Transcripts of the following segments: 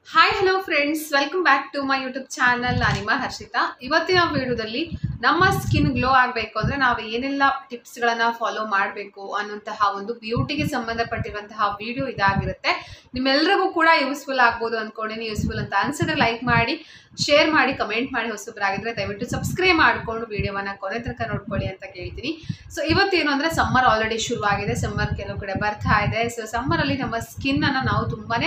Hi hello friends, welcome back to my YouTube channel. ನಾನಿಮ್ಮ ಹರ್ಷಿತಾ. ಇವತ್ತಿನ ವಿಡಿಯೋದಲ್ಲಿ ನಮ್ಮ ಸ್ಕಿನ್ ಗ್ಲೋ ಆಗಬೇಕು ಅಂದರೆ ನಾವು ಏನೆಲ್ಲ ಟಿಪ್ಸ್ಗಳನ್ನು ಫಾಲೋ ಮಾಡಬೇಕು ಅನ್ನುವಂತಹ ಒಂದು ಬ್ಯೂಟಿಗೆ ಸಂಬಂಧಪಟ್ಟಿರುವಂತಹ ವಿಡಿಯೋ ಇದಾಗಿರುತ್ತೆ. ನಿಮ್ಮೆಲ್ಲರಿಗೂ ಕೂಡ ಯೂಸ್ಫುಲ್ ಆಗ್ಬೋದು ಅಂದ್ಕೊಂಡಿನಿ. ಯೂಸ್ಫುಲ್ ಅಂತ ಅನಿಸಿದ್ರೆ ಲೈಕ್ ಮಾಡಿ, ಶೇರ್ ಮಾಡಿ, ಕಮೆಂಟ್ ಮಾಡಿ. ಹೊಸಬರಾಗಿದ್ದರೆ ದಯವಿಟ್ಟು ಸಬ್ಸ್ಕ್ರೈಬ್ ಮಾಡಿಕೊಂಡು ವಿಡಿಯೋವನ್ನು ಕೊನೆ ತನಕ ನೋಡ್ಕೊಳ್ಳಿ ಅಂತ ಕೇಳ್ತೀನಿ. ಸೊ ಇವತ್ತೇನು ಅಂದರೆ ಸಮ್ಮರ್ ಆಲ್ರೆಡಿ ಶುರುವಾಗಿದೆ. ಸಮ್ಮರ್ ಕೆಲವು ಕಡೆ ಬರ್ತಾ ಇದೆ. ಸೊ ಸಮ್ಮರಲ್ಲಿ ನಮ್ಮ ಸ್ಕಿನ್ನನ್ನು ನಾವು ತುಂಬಾ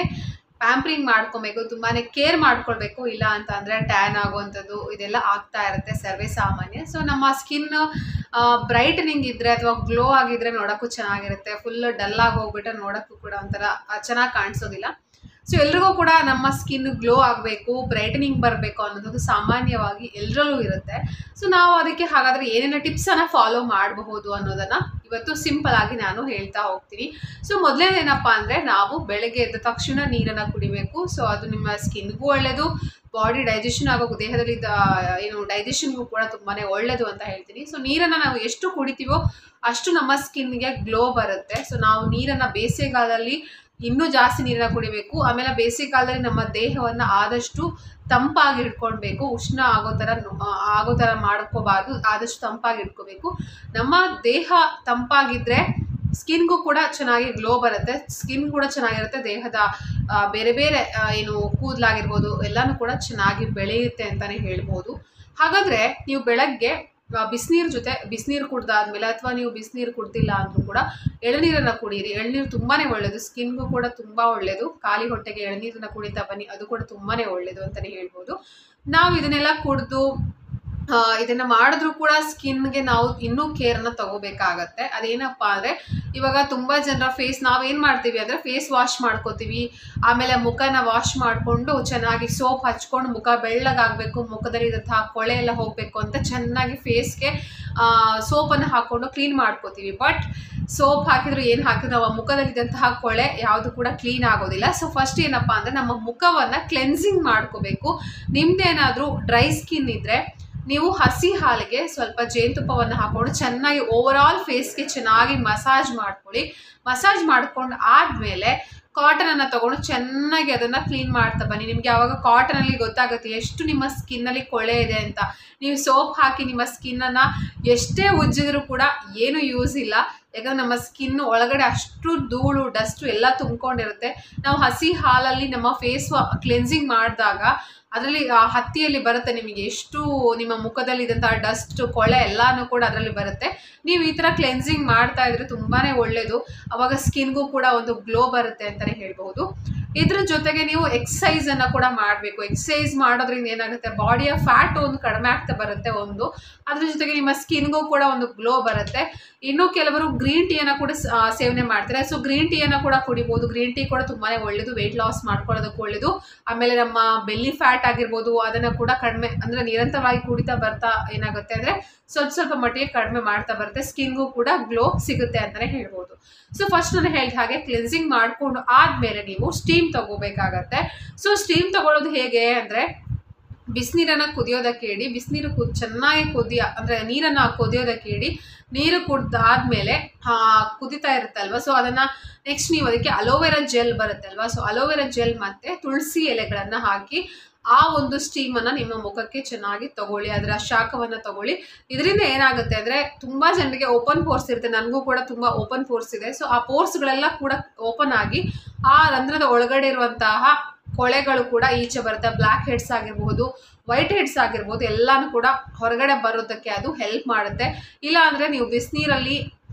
ಪ್ಯಾಂಪ್ರಿಂಗ್ ಮಾಡ್ಕೊಬೇಕು, ತುಂಬಾ ಕೇರ್ ಮಾಡ್ಕೊಳ್ಬೇಕು. ಇಲ್ಲ ಅಂತ ಅಂದರೆ ಟ್ಯಾನ್ ಆಗುವಂಥದ್ದು ಇದೆಲ್ಲ ಆಗ್ತಾ ಇರುತ್ತೆ ಸರ್ವೇ ಸಾಮಾನ್ಯ. ಸೊ ನಮ್ಮ ಸ್ಕಿನ್ ಬ್ರೈಟನಿಂಗ್ ಇದ್ದರೆ ಅಥವಾ ಗ್ಲೋ ಆಗಿದ್ರೆ ನೋಡೋಕ್ಕೂ ಚೆನ್ನಾಗಿರುತ್ತೆ. ಫುಲ್ ಡಲ್ ಆಗಿ ಹೋಗ್ಬಿಟ್ರೆ ನೋಡೋಕ್ಕೂ ಕೂಡ ಒಂಥರ ಚೆನ್ನಾಗಿ ಕಾಣಿಸೋದಿಲ್ಲ. ಸೊ ಎಲ್ರಿಗೂ ಕೂಡ ನಮ್ಮ ಸ್ಕಿನ್ ಗ್ಲೋ ಆಗಬೇಕು, ಬ್ರೈಟನಿಂಗ್ ಬರಬೇಕು ಅನ್ನೋದು ಸಾಮಾನ್ಯವಾಗಿ ಎಲ್ಲರಲ್ಲೂ ಇರುತ್ತೆ. ಸೊ ನಾವು ಅದಕ್ಕೆ ಹಾಗಾದರೆ ಏನೇನು ಟಿಪ್ಸನ್ನು ಫಾಲೋ ಮಾಡಬಹುದು ಅನ್ನೋದನ್ನು ಇವತ್ತು ಸಿಂಪಲ್ ಆಗಿ ನಾನು ಹೇಳ್ತಾ ಹೋಗ್ತೀನಿ. ಸೊ ಮೊದಲೇನೇನಪ್ಪ ಅಂದರೆ ನಾವು ಬೆಳಗ್ಗೆ ಎದ್ದ ತಕ್ಷಣ ನೀರನ್ನು ಕುಡಿಬೇಕು. ಸೊ ಅದು ನಿಮ್ಮ ಸ್ಕಿನ್ಗೂ ಒಳ್ಳೆಯದು, ಬಾಡಿ ಡೈಜೆಷನ್ ಆಗೋದು, ದೇಹದಲ್ಲಿ ಡೈಜೆಷನ್ಗೂ ಕೂಡ ತುಂಬಾ ಒಳ್ಳೆಯದು ಅಂತ ಹೇಳ್ತೀನಿ. ಸೊ ನೀರನ್ನು ನಾವು ಎಷ್ಟು ಕುಡಿತೀವೋ ಅಷ್ಟು ನಮ್ಮ ಸ್ಕಿನ್ಗೆ ಗ್ಲೋ ಬರುತ್ತೆ. ಸೊ ನಾವು ನೀರನ್ನು ಬೇಸಿಗೆಗಾಲದಲ್ಲಿ ಇನ್ನೂ ಜಾಸ್ತಿ ನೀರನ್ನ ಕುಡಿಬೇಕು. ಆಮೇಲೆ ಬೇಸಿಗೆಕಾಲದಲ್ಲಿ ನಮ್ಮ ದೇಹವನ್ನು ಆದಷ್ಟು ತಂಪಾಗಿ ಇಟ್ಕೊಳ್ಬೇಕು. ಉಷ್ಣ ಆಗೋ ಥರ ಮಾಡ್ಕೋಬಾರ್ದು, ಆದಷ್ಟು ತಂಪಾಗಿ ಇಟ್ಕೋಬೇಕು. ನಮ್ಮ ದೇಹ ತಂಪಾಗಿದ್ದರೆ ಸ್ಕಿನ್ಗೂ ಕೂಡ ಚೆನ್ನಾಗಿ ಗ್ಲೋ ಬರುತ್ತೆ, ಸ್ಕಿನ್ ಕೂಡ ಚೆನ್ನಾಗಿರುತ್ತೆ. ದೇಹದ ಬೇರೆ ಬೇರೆ ಕೂದಲಾಗಿರ್ಬೋದು ಎಲ್ಲನೂ ಕೂಡ ಚೆನ್ನಾಗಿ ಬೆಳೆಯುತ್ತೆ ಅಂತಲೇ ಹೇಳ್ಬೋದು. ಹಾಗಾದರೆ ನೀವು ಬೆಳಗ್ಗೆ ಬಿಸಿನೀರು ಕುಡ್ದಾದ್ಮೇಲೆ, ಅಥವಾ ನೀವು ಬಿಸಿನೀರು ಕುಡ್ದಿಲ್ಲ ಅಂದರೂ ಕೂಡ ಎಳನೀರನ್ನು ಕುಡೀರಿ. ಎಳನೀರು ತುಂಬಾ ಒಳ್ಳೆಯದು, ಸ್ಕಿನ್ಗೂ ಕೂಡ ತುಂಬ ಒಳ್ಳೆಯದು. ಖಾಲಿ ಹೊಟ್ಟೆಗೆ ಎಳನೀರನ್ನು ಕುಡಿತಾ ಬನ್ನಿ, ಅದು ಕೂಡ ತುಂಬಾ ಒಳ್ಳೆಯದು ಅಂತಲೇ ಹೇಳ್ಬೋದು. ನಾವು ಇದನ್ನೆಲ್ಲ ಕುಡಿದು ಇದನ್ನು ಮಾಡಿದ್ರೂ ಕೂಡ ಸ್ಕಿನ್ಗೆ ನಾವು ಇನ್ನೂ ಕೇರನ್ನು ತಗೋಬೇಕಾಗತ್ತೆ. ಅದೇನಪ್ಪ ಅಂದರೆ ಇವಾಗ ತುಂಬ ಜನರ ನಾವೇನು ಮಾಡ್ತೀವಿ ಅಂದರೆ ಫೇಸ್ ವಾಶ್ ಮಾಡ್ಕೋತೀವಿ. ಆಮೇಲೆ ಮುಖನ ವಾಶ್ ಮಾಡಿಕೊಂಡು ಚೆನ್ನಾಗಿ ಸೋಪ್ ಹಚ್ಕೊಂಡು ಮುಖ ಬೆಳ್ಳಗಾಗಬೇಕು, ಮುಖದಲ್ಲಿ ಇದ್ದಂತಹ ಕೊಳೆ ಎಲ್ಲ ಹೋಗಬೇಕು ಅಂತ ಚೆನ್ನಾಗಿ ಫೇಸ್ಗೆ ಸೋಪನ್ನು ಹಾಕ್ಕೊಂಡು ಕ್ಲೀನ್ ಮಾಡ್ಕೋತೀವಿ. ಬಟ್ ಸೋಪ್ ಹಾಕಿದ್ರು ಏನು ಹಾಕಿದ್ರು ನಾವು ಮುಖದಲ್ಲಿದ್ದಂತಹ ಕೊಳೆ ಯಾವುದು ಕೂಡ ಕ್ಲೀನ್ ಆಗೋದಿಲ್ಲ. ಸೊ ಫಸ್ಟ್ ಏನಪ್ಪ ಅಂದರೆ ನಮ್ಮ ಮುಖವನ್ನು ಕ್ಲೆನ್ಸಿಂಗ್ ಮಾಡ್ಕೋಬೇಕು. ನಿಮ್ದೇನಾದರೂ ಡ್ರೈ ಸ್ಕಿನ್ ಇದ್ದರೆ ನೀವು ಹಸಿ ಹಾಲಿಗೆ ಸ್ವಲ್ಪ ಜೇನುತುಪ್ಪವನ್ನು ಹಾಕ್ಕೊಂಡು ಚೆನ್ನಾಗಿ ಓವರಾಲ್ ಫೇಸ್ಗೆ ಚೆನ್ನಾಗಿ ಮಸಾಜ್ ಮಾಡ್ಕೊಳ್ಳಿ. ಮಸಾಜ್ ಮಾಡ್ಕೊಂಡು ಆದಮೇಲೆ ಕಾಟನನ್ನು ತೊಗೊಂಡು ಚೆನ್ನಾಗಿ ಅದನ್ನು ಕ್ಲೀನ್ ಮಾಡ್ತಾ ಬನ್ನಿ. ನಿಮಗೆ ಆವಾಗ ಕಾಟನಲ್ಲಿ ಗೊತ್ತಾಗುತ್ತೆ ಎಷ್ಟು ನಿಮ್ಮ ಸ್ಕಿನ್ನಲ್ಲಿ ಕೊಳೆ ಇದೆ ಅಂತ. ನೀವು ಸೋಪ್ ಹಾಕಿ ನಿಮ್ಮ ಸ್ಕಿನ್ನನ್ನು ಎಷ್ಟೇ ಉಜ್ಜಿದ್ರೂ ಕೂಡ ಏನೂ ಯೂಸ್ ಇಲ್ಲ. ಯಾಕಂದರೆ ನಮ್ಮ ಸ್ಕಿನ್ ಒಳಗಡೆ ಅಷ್ಟು ಧೂಳು, ಡಸ್ಟು ಎಲ್ಲ ತುಂಬ್ಕೊಂಡಿರುತ್ತೆ. ನಾವು ಹಸಿ ಹಾಲಲ್ಲಿ ನಮ್ಮ ಫೇಸ್ ಕ್ಲೆನ್ಸಿಂಗ್ ಮಾಡಿದಾಗ ಅದರಲ್ಲಿ ಹತ್ತಿಯಲ್ಲಿ ಬರುತ್ತೆ ನಿಮಗೆ ಎಷ್ಟು ನಿಮ್ಮ ಮುಖದಲ್ಲಿ ಇದ್ದಂತಹ ಡಸ್ಟ್, ಕೊಳೆ ಎಲ್ಲನೂ ಕೂಡ ಅದರಲ್ಲಿ ಬರುತ್ತೆ. ನೀವು ಈ ಥರ ಕ್ಲೆನ್ಸಿಂಗ್ ಮಾಡ್ತಾ ಇದ್ರೆ ತುಂಬಾ ಒಳ್ಳೆಯದು. ಆವಾಗ ಸ್ಕಿನ್ಗೂ ಕೂಡ ಒಂದು ಗ್ಲೋ ಬರುತ್ತೆ ಅಂತಲೇ ಹೇಳ್ಬೋದು. ಇದ್ರ ಜೊತೆಗೆ ನೀವು ಎಕ್ಸಸೈಸನ್ನು ಕೂಡ ಮಾಡಬೇಕು. ಎಕ್ಸಸೈಸ್ ಮಾಡೋದ್ರಿಂದ ಏನಾಗುತ್ತೆ, ಬಾಡಿಯ ಫ್ಯಾಟ್ ಒಂದು ಕಡಿಮೆ ಆಗ್ತಾ ಬರುತ್ತೆ ಒಂದು. ಅದ್ರ ಜೊತೆಗೆ ನಿಮ್ಮ ಸ್ಕಿನ್ಗೂ ಕೂಡ ಒಂದು ಗ್ಲೋ ಬರುತ್ತೆ. ಇನ್ನೂ ಕೆಲವರು ಗ್ರೀನ್ ಟೀಯನ್ನು ಕೂಡ ಸೇವನೆ ಮಾಡ್ತಾರೆ. ಸೊ ಗ್ರೀನ್ ಟೀಯನ್ನು ಕೂಡ ಕುಡಿಬೋದು. ಗ್ರೀನ್ ಟೀ ಕೂಡ ತುಂಬಾ ಒಳ್ಳೆಯದು, ವೆಯ್ಟ್ ಲಾಸ್ ಮಾಡ್ಕೊಳ್ಳೋದಕ್ಕೆ ಒಳ್ಳೆಯದು. ಆಮೇಲೆ ನಮ್ಮ ಬೆಲ್ಲಿ ಫ್ಯಾಟ್ ಆಗಿರ್ಬೋದು ಅದನ್ನು ಕೂಡ ಕಡಿಮೆ, ಅಂದರೆ ನಿರಂತರವಾಗಿ ಕುಡಿತಾ ಬರ್ತಾ ಏನಾಗುತ್ತೆ ಅಂದರೆ ಸ್ವಲ್ಪ ಮಟ್ಟಿಗೆ ಕಡಿಮೆ ಮಾಡ್ತಾ ಬರುತ್ತೆ. ಸ್ಕಿನ್ಗೂ ಕೂಡ ಗ್ಲೋ ಸಿಗುತ್ತೆ ಅಂತಲೇ ಹೇಳ್ಬೋದು. ಸೊ ಫಸ್ಟ್ ನಾನು ಹೇಳಿದ ಹಾಗೆ ಕ್ಲೆನ್ಸಿಂಗ್ ಮಾಡಿಕೊಂಡು ಆದಮೇಲೆ ನೀವು ಸ್ಟೀಮ್ ತಗೋಬೇಕಾಗತ್ತೆ. ಸೊ ಸ್ಟೀಮ್ ತಗೊಳ್ಳೋದು ಹೇಗೆ ಅಂದರೆ ಬಿಸಿನೀರನ್ನು ಕುದಿಯೋದಕ್ಕೆ ಇಡಿ. ಬಿಸಿನೀರು ಚೆನ್ನಾಗಿ ನೀರನ್ನು ಕುದಿಯೋದಕ್ಕೆ ಇಡಿ. ನೀರು ಕುಡ್ದಾದ್ಮೇಲೆ ಕುದಿತಾ ಇರುತ್ತಲ್ವ, ಸೊ ಅದನ್ನು ನೆಕ್ಸ್ಟ್ ನೀವು ಅದಕ್ಕೆ ಅಲೋವೆರಾ ಜೆಲ್ ಬರುತ್ತೆ ಅಲ್ವಾ, ಸೊ ಅಲೋವೆರಾ ಜೆಲ್ ಮತ್ತು ತುಳಸಿ ಎಲೆಗಳನ್ನು ಹಾಕಿ ಆ ಒಂದು ಸ್ಟೀಮನ್ನು ನಿಮ್ಮ ಮುಖಕ್ಕೆ ಚೆನ್ನಾಗಿ ತಗೊಳ್ಳಿ. ಅದರ ಶಾಖವನ್ನು ತಗೊಳ್ಳಿ. ಇದರಿಂದ ಏನಾಗುತ್ತೆ ಅಂದರೆ ತುಂಬ ಜನರಿಗೆ ಓಪನ್ ಪೋರ್ಸ್ ಇರುತ್ತೆ. ನನಗೂ ಕೂಡ ತುಂಬ ಓಪನ್ ಪೋರ್ಸ್ ಇದೆ. ಸೊ ಆ ಪೋರ್ಸ್ಗಳೆಲ್ಲ ಕೂಡ ಓಪನ್ ಆಗಿ ಆ ರಂಧ್ರದ ಒಳಗಡೆ ಇರುವಂತಹ ಕೊಳೆಗಳು ಕೂಡ ಈಚೆ ಬರುತ್ತೆ. ಬ್ಲ್ಯಾಕ್ ಹೆಡ್ಸ್ ಆಗಿರ್ಬೋದು, ವೈಟ್ ಹೆಡ್ಸ್ ಆಗಿರ್ಬೋದು, ಎಲ್ಲನೂ ಕೂಡ ಹೊರಗಡೆ ಬರೋದಕ್ಕೆ ಅದು ಹೆಲ್ಪ್ ಮಾಡುತ್ತೆ. ಇಲ್ಲ ಅಂದರೆ ನೀವು ಬಿಸಿನೀರಲ್ಲಿ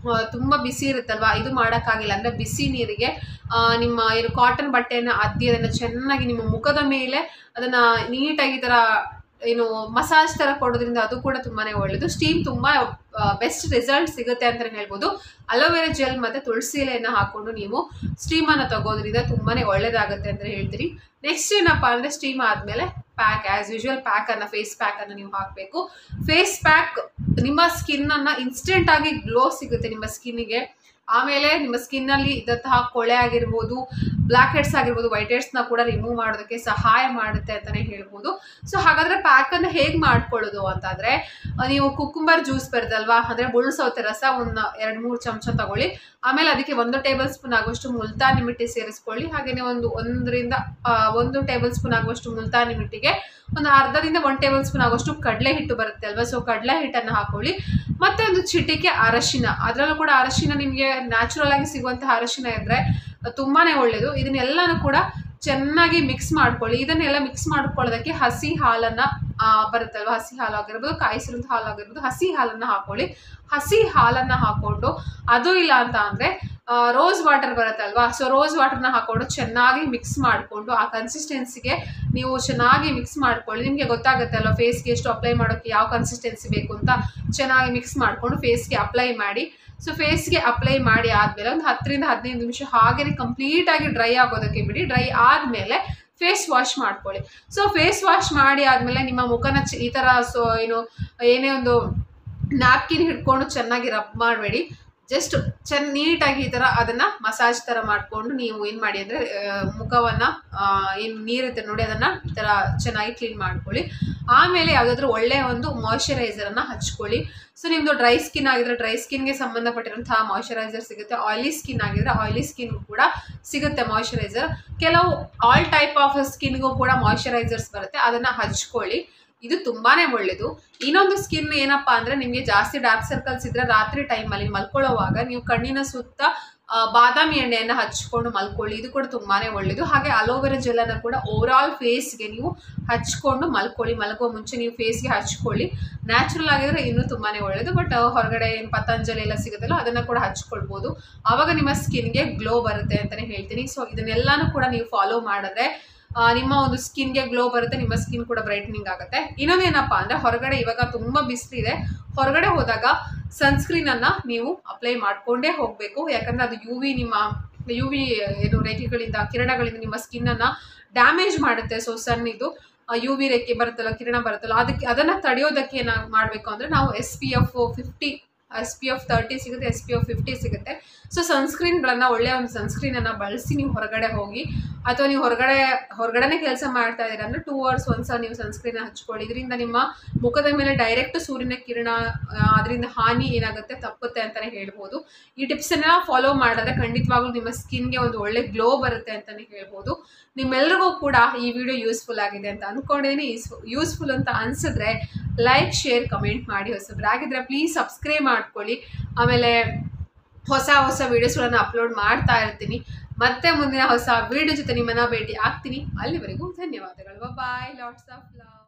ತುಂಬ ಬಿಸಿ ಇರುತ್ತಲ್ವ, ಇದು ಮಾಡೋಕ್ಕಾಗಿಲ್ಲ ಅಂದರೆ ಬಿಸಿ ನೀರಿಗೆ ನಿಮ್ಮ ಕಾಟನ್ ಬಟ್ಟೆಯನ್ನು ಅದ್ದಿ ಅದನ್ನು ಚೆನ್ನಾಗಿ ನಿಮ್ಮ ಮುಖದ ಮೇಲೆ ಅದನ್ನು ನೀಟಾಗಿ ಈ ಥರ ಮಸಾಜ್ ಥರ ಕೊಡೋದ್ರಿಂದ ಅದು ಕೂಡ ತುಂಬಾ ಒಳ್ಳೆಯದು. ಸ್ಟೀಮ್ ತುಂಬ ಬೆಸ್ಟ್ ರಿಸಲ್ಟ್ ಸಿಗುತ್ತೆ ಅಂತಲೇ ಹೇಳ್ಬೋದು. ಅಲೋವೆರಾ ಜೆಲ್ ಮತ್ತು ತುಳಸಿ ಎಲೆಯನ್ನು ಹಾಕ್ಕೊಂಡು ನೀವು ಸ್ಟೀಮನ್ನು ತಗೋದ್ರಿಂದ ತುಂಬಾ ಒಳ್ಳೆಯದಾಗುತ್ತೆ ಅಂತ ಹೇಳ್ತೀರಿ. ನೆಕ್ಸ್ಟ್ ಏನಪ್ಪ ಅಂದರೆ ಸ್ಟೀಮ್ ಆದಮೇಲೆ ಪ್ಯಾಕ್, ಆ್ಯಸ್ ಯೂಶ್ವಲ್ ಫೇಸ್ ಪ್ಯಾಕನ್ನು ನೀವು ಹಾಕಬೇಕು. ಫೇಸ್ ಪ್ಯಾಕ್ ನಿಮ್ಮ ಸ್ಕಿನ್ನನ್ನು ಇನ್ಸ್ಟೆಂಟಾಗಿ ಗ್ಲೋ ಸಿಗುತ್ತೆ ನಿಮ್ಮ ಸ್ಕಿನ್ನಿಗೆ. ಆಮೇಲೆ ನಿಮ್ಮ ಸ್ಕಿನ್ನಲ್ಲಿ ಇದ್ದಂತಹ ಕೊಳೆ ಆಗಿರ್ಬೋದು, ಬ್ಲ್ಯಾಕ್ ಹೆಡ್ಸ್ ಆಗಿರ್ಬೋದು, ವೈಟ್ ಹೆಡ್ಸ್ನ ಕೂಡ ರಿಮೂವ್ ಮಾಡೋದಕ್ಕೆ ಸಹಾಯ ಮಾಡುತ್ತೆ ಅಂತಲೇ ಹೇಳ್ಬೋದು. ಸೊ ಹಾಗಾದರೆ ಪ್ಯಾಕನ್ನು ಹೇಗೆ ಮಾಡ್ಕೊಳ್ಳೋದು ಅಂತಂದರೆ, ನೀವು ಕುಕ್ಕುಂಬರ್ ಜ್ಯೂಸ್ ಬರುತ್ತಲ್ವಾ, ಅಂದರೆ ಮುಳ್ಳು ಸೌತೆ ರಸ ಒಂದು 2-3 ಚಮಚ ತಗೊಳ್ಳಿ. ಆಮೇಲೆ ಅದಕ್ಕೆ 1 ಟೇಬಲ್ ಸ್ಪೂನ್ ಆಗುವಷ್ಟು ಮುಲ್ತಾನಿ ಮಿಟ್ಟಿ ಸೇರಿಸ್ಕೊಳ್ಳಿ. ಹಾಗೆಯೇ 1 ಟೇಬಲ್ ಸ್ಪೂನ್ ಆಗುವಷ್ಟು ಮುಲ್ತಾನಿ ಮಿಟ್ಟಿಗೆ ಒಂದು ಅರ್ಧದಿಂದ 1 ಟೇಬಲ್ ಸ್ಪೂನ್ ಆಗುವಷ್ಟು ಕಡಲೆ ಹಿಟ್ಟು ಬರುತ್ತೆ ಅಲ್ವಾ, ಸೊ ಕಡಲೆ ಹಿಟ್ಟನ್ನು ಹಾಕೊಳ್ಳಿ. ಮತ್ತೆ ಒಂದು ಚಿಟಿಕೆ ಅರಶಿನ, ಅದರಲ್ಲೂ ಕೂಡ ಅರಶಿನ ನಿಮಗೆ ನ್ಯಾಚುರಲ್ ಆಗಿ ಸಿಗುವಂತಹ ಅರಶಿನ ಇದ್ದರೆ ತುಂಬಾ ಒಳ್ಳೆಯದು. ಇದನ್ನೆಲ್ಲನೂ ಕೂಡ ಚೆನ್ನಾಗಿ ಮಿಕ್ಸ್ ಮಾಡ್ಕೊಳ್ಳಿ. ಇದನ್ನೆಲ್ಲ ಮಿಕ್ಸ್ ಮಾಡ್ಕೊಳ್ಳೋದಕ್ಕೆ ಹಸಿ ಹಾಲನ್ನು ಬರುತ್ತಲ್ವ, ಹಸಿ ಹಾಲು ಆಗಿರ್ಬೋದು, ಕಾಯಿಸಿರೋಂಥ ಹಾಲು ಆಗಿರ್ಬೋದು, ಹಸಿ ಹಾಲನ್ನು ಹಾಕೊಳ್ಳಿ. ಹಸಿ ಹಾಲನ್ನು ಹಾಕ್ಕೊಂಡು, ಅದು ಇಲ್ಲ ಅಂತ ಅಂದರೆ ರೋಸ್ ವಾಟರ್ ಬರುತ್ತಲ್ವಾ, ಸೊ ರೋಸ್ ವಾಟರ್ನ ಹಾಕ್ಕೊಂಡು ಚೆನ್ನಾಗಿ ಮಿಕ್ಸ್ ಮಾಡಿಕೊಂಡು ಆ ಕನ್ಸಿಸ್ಟೆನ್ಸಿಗೆ ನೀವು ಚೆನ್ನಾಗಿ ಮಿಕ್ಸ್ ಮಾಡ್ಕೊಳ್ಳಿ. ನಿಮಗೆ ಗೊತ್ತಾಗುತ್ತೆ ಅಲ್ವಾ ಫೇಸ್ಗೆ ಎಷ್ಟು ಅಪ್ಲೈ ಮಾಡೋಕ್ಕೆ ಯಾವ ಕನ್ಸಿಸ್ಟೆನ್ಸಿ ಬೇಕು ಅಂತ. ಚೆನ್ನಾಗಿ ಮಿಕ್ಸ್ ಮಾಡಿಕೊಂಡು ಫೇಸ್ಗೆ ಅಪ್ಲೈ ಮಾಡಿ. ಸೊ ಫೇಸ್ಗೆ ಅಪ್ಲೈ ಮಾಡಿ ಆದಮೇಲೆ ಒಂದು 10ರಿಂದ 15 ನಿಮಿಷ ಹಾಗೆಯೇ ಕಂಪ್ಲೀಟಾಗಿ ಡ್ರೈ ಆಗೋದಕ್ಕೆ ಬಿಡಿ. ಡ್ರೈ ಆದಮೇಲೆ ಫೇಸ್ ವಾಶ್ ಮಾಡ್ಕೊಳ್ಳಿ. ಸೊ ಫೇಸ್ ವಾಶ್ ಮಾಡಿ ಆದಮೇಲೆ ನಿಮ್ಮ ಮುಖನ ಈ ಥರ ಏನೇ ಒಂದು ನ್ಯಾಪ್ಕಿನ್ ಹಿಡ್ಕೊಂಡು ಚೆನ್ನಾಗಿ ರಬ್ ಮಾಡಬೇಡಿ. ಜಸ್ಟ್ ನೀಟಾಗಿ ಈ ಥರ ಅದನ್ನು ಮಸಾಜ್ ಥರ ಮಾಡಿಕೊಂಡು ನೀವು ಏನು ಮಾಡಿ ಅಂದರೆ ಮುಖವನ್ನು ಏನು ನೀರಿರುತ್ತೆ ನೋಡಿ ಅದನ್ನು ಈ ಥರ ಚೆನ್ನಾಗಿ ಕ್ಲೀನ್ ಮಾಡ್ಕೊಳ್ಳಿ. ಆಮೇಲೆ ಯಾವುದಾದ್ರೂ ಒಳ್ಳೆಯ ಒಂದು ಮಾಯ್ಶ್ಚರೈಸರನ್ನು ಹಚ್ಕೊಳ್ಳಿ. ಸೊ ನಿಮ್ಮದು ಡ್ರೈ ಸ್ಕಿನ್ ಆಗಿದ್ರೆ ಡ್ರೈ ಸ್ಕಿನ್ಗೆ ಸಂಬಂಧಪಟ್ಟಿರೋಂತಹ ಮಾಯ್ಶ್ಚರೈಸರ್ ಸಿಗುತ್ತೆ. ಆಯಿಲಿ ಸ್ಕಿನ್ ಆಗಿದ್ರೆ ಆಯಿಲಿ ಸ್ಕಿನ್ಗೂ ಕೂಡ ಸಿಗುತ್ತೆ ಮಾಯ್ಶ್ಚರೈಸರ್. ಕೆಲವು ಆಲ್ ಟೈಪ್ ಆಫ್ ಸ್ಕಿನ್ಗೂ ಕೂಡ ಮಾಯ್ಶ್ಚರೈಸರ್ಸ್ ಬರುತ್ತೆ, ಅದನ್ನು ಹಚ್ಕೊಳ್ಳಿ. ಇದು ತುಂಬಾ ಒಳ್ಳೆಯದು. ಇನ್ನೊಂದು ಸ್ಕಿನ್ ಏನಪ್ಪ ಅಂದರೆ, ನಿಮಗೆ ಜಾಸ್ತಿ ಡಾರ್ಕ್ ಸರ್ಕಲ್ಸ್ ಇದ್ದರೆ ರಾತ್ರಿ ಟೈಮಲ್ಲಿ ಮಲ್ಕೊಳ್ಳೋವಾಗ ನೀವು ಕಣ್ಣಿನ ಸುತ್ತ ಬಾದಾಮಿ ಎಣ್ಣೆಯನ್ನು ಹಚ್ಕೊಂಡು ಮಲ್ಕೊಳ್ಳಿ. ಇದು ಕೂಡ ತುಂಬಾ ಒಳ್ಳೆಯದು. ಹಾಗೆ ಅಲೋವೆರಾ ಜೆಲ್ಲನ್ನು ಕೂಡ ಓವರಾಲ್ ಫೇಸ್ಗೆ ನೀವು ಹಚ್ಕೊಂಡು ಮಲ್ಕೊಳ್ಳಿ. ಮಲಗುವ ಮುಂಚೆ ನೀವು ಫೇಸ್ಗೆ ಹಚ್ಕೊಳ್ಳಿ. ನ್ಯಾಚುರಲ್ ಆಗಿದ್ರೆ ಇನ್ನೂ ತುಂಬಾ ಒಳ್ಳೆಯದು. ಬಟ್ ಹೊರಗಡೆ ಏನು ಪತಂಜಲಿ ಎಲ್ಲ ಸಿಗುತ್ತಲ್ಲ ಅದನ್ನು ಕೂಡ ಹಚ್ಕೊಳ್ಬೋದು. ಆವಾಗ ನಿಮ್ಮ ಸ್ಕಿನ್ಗೆ ಗ್ಲೋ ಬರುತ್ತೆ ಅಂತಲೇ ಹೇಳ್ತೀನಿ. ಸೊ ಇದನ್ನೆಲ್ಲನೂ ಕೂಡ ನೀವು ಫಾಲೋ ಮಾಡಿದ್ರೆ ನಿಮ್ಮ ಒಂದು ಸ್ಕಿನ್ಗೆ ಗ್ಲೋ ಬರುತ್ತೆ, ನಿಮ್ಮ ಸ್ಕಿನ್ ಕೂಡ ಬ್ರೈಟ್ನಿಂಗ್ ಆಗುತ್ತೆ. ಇನ್ನೊಂದೇನಪ್ಪ ಅಂದರೆ, ಹೊರಗಡೆ ಇವಾಗ ತುಂಬ ಬಿಸಿಲಿದೆ, ಹೊರಗಡೆ ಹೋದಾಗ ಸನ್ಸ್ಕ್ರೀನನ್ನು ನೀವು ಅಪ್ಲೈ ಮಾಡಿಕೊಂಡೇ ಹೋಗಬೇಕು. ಯಾಕಂದರೆ ಅದು ಯು ವಿ ಏನು ರೇಖೆಗಳಿಂದ, ಕಿರಣಗಳಿಂದ ನಿಮ್ಮ ಸ್ಕಿನ್ನನ್ನು ಡ್ಯಾಮೇಜ್ ಮಾಡುತ್ತೆ. ಸೊ ಇದು ಯು ವಿ ರೇಖೆ ಬರುತ್ತಲ್ಲ, ಕಿರಣ ಬರುತ್ತಲ್ಲ, ಅದನ್ನು ತಡೆಯೋದಕ್ಕೆ ಏನಾಗಿ ಮಾಡಬೇಕು ಅಂದರೆ, ನಾವು SPF 50 SPF 30 ಸಿಗುತ್ತೆ, SPF 50 ಸಿಗುತ್ತೆ. ಸೊ ಸನ್ಸ್ಕ್ರೀನ್ಗಳನ್ನು, ಒಳ್ಳೆಯ ಒಂದು ಸನ್ಸ್ಕ್ರೀನನ್ನು ಬಳಸಿ ನೀವು ಹೊರಗಡೆ ಹೋಗಿ, ಅಥವಾ ನೀವು ಹೊರಗಡೆನೇ ಕೆಲಸ ಮಾಡ್ತಾ ಇದ್ದೀರಾ ಅಂದರೆ 2 hours ಒಂದ್ಸಲ ನೀವು ಸನ್ಸ್ಕ್ರೀನ್ ಹಚ್ಕೊಳ್ಳಿ. ಇದರಿಂದ ನಿಮ್ಮ ಮುಖದ ಮೇಲೆ ಡೈರೆಕ್ಟ್ ಸೂರ್ಯನ ಕಿರಣ, ಅದರಿಂದ ಹಾನಿ ಏನಾಗುತ್ತೆ ತಪ್ಪುತ್ತೆ ಅಂತಲೇ ಹೇಳ್ಬೋದು. ಈ ಟಿಪ್ಸನ್ನು ಫಾಲೋ ಮಾಡಿದ್ರೆ ಖಂಡಿತವಾಗ್ಲೂ ನಿಮ್ಮ ಸ್ಕಿನ್ಗೆ ಒಂದು ಒಳ್ಳೆ ಗ್ಲೋ ಬರುತ್ತೆ ಅಂತಲೇ ಹೇಳ್ಬೋದು. ನಿಮ್ಮೆಲ್ಲರಿಗೂ ಕೂಡ ಈ ವಿಡಿಯೋ ಯೂಸ್ಫುಲ್ ಆಗಿದೆ ಅಂತ ಅಂದ್ಕೊಂಡಿದ್ದೀನಿ. ಯೂಸ್ಫುಲ್ ಅಂತ ಅನಿಸಿದ್ರೆ ಲೈಕ್, ಶೇರ್, ಕಮೆಂಟ್ ಮಾಡಿ. ಹೊಸಬ್ರಾಗಿದ್ದರೆ ಪ್ಲೀಸ್ ಸಬ್ಸ್ಕ್ರೈಬ್ ಮಾಡ್ಕೊಳ್ಳಿ. ಆಮೇಲೆ ಹೊಸ ವೀಡಿಯೋಸ್ಗಳನ್ನು ಅಪ್ಲೋಡ್ ಮಾಡ್ತಾ ಇರ್ತೀನಿ. ಮತ್ತೆ ಮುಂದಿನ ಹೊಸ ವಿಡಿಯೋ ಜೊತೆ ನಿಮ್ಮನ್ನು ಭೇಟಿ ಆಗ್ತೀನಿ. ಅಲ್ಲಿವರೆಗೂ ಧನ್ಯವಾದಗಳು. ಬಾಯ್. Lots of love.